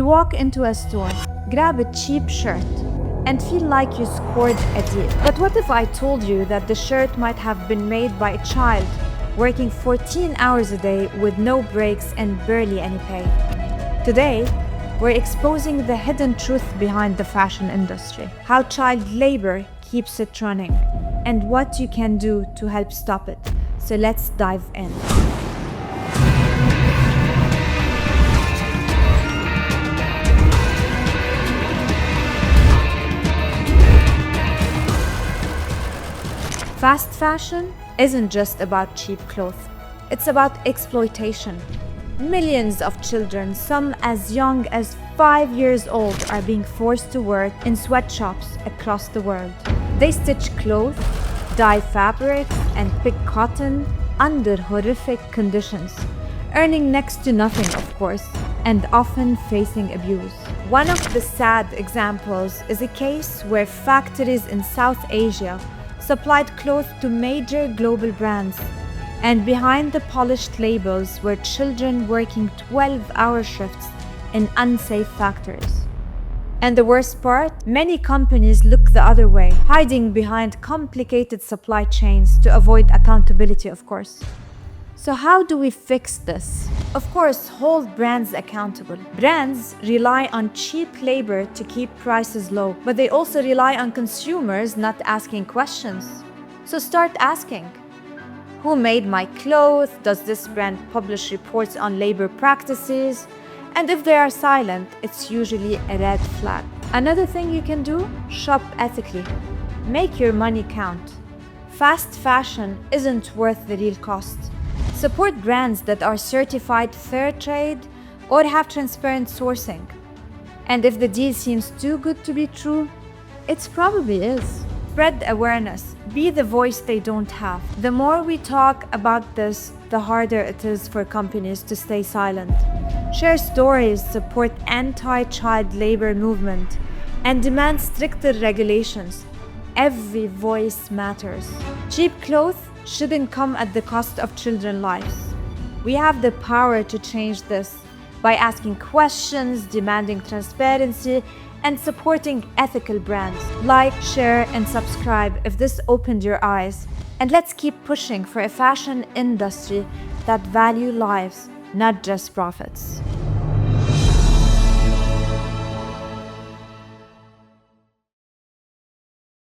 You walk into a store, grab a cheap shirt, and feel like you scored a deal. But what if I told you that the shirt might have been made by a child working 14 hours a day with no breaks and barely any pay? Today, we're exposing the hidden truth behind the fashion industry, how child labor keeps it running, and what you can do to help stop it. So let's dive in. Fast fashion isn't just about cheap clothes. It's about exploitation. Millions of children, some as young as 5 years old, are being forced to work in sweatshops across the world. They stitch clothes, dye fabrics, and pick cotton under horrific conditions, earning next to nothing, of course, and often facing abuse. One of the sad examples is a case where factories in South Asia supplied clothes to major global brands, and behind the polished labels were children working 12-hour shifts in unsafe factories. And the worst part, many companies look the other way, hiding behind complicated supply chains to avoid accountability, of course. So how do we fix this? Of course, hold brands accountable. Brands rely on cheap labor to keep prices low, but they also rely on consumers not asking questions. So start asking. Who made my clothes? Does this brand publish reports on labor practices? And if they are silent, it's usually a red flag. Another thing you can do, shop ethically. Make your money count. Fast fashion isn't worth the real cost. Support brands that are certified fair trade or have transparent sourcing. And if the deal seems too good to be true, it probably is. Spread awareness. Be the voice they don't have. The more we talk about this, the harder it is for companies to stay silent. Share stories, support anti-child labor movement, and demand stricter regulations. Every voice matters. Cheap clothes shouldn't come at the cost of children's lives. We have the power to change this by asking questions, demanding transparency, and supporting ethical brands. Like, share, and subscribe if this opened your eyes. And let's keep pushing for a fashion industry that values lives, not just profits.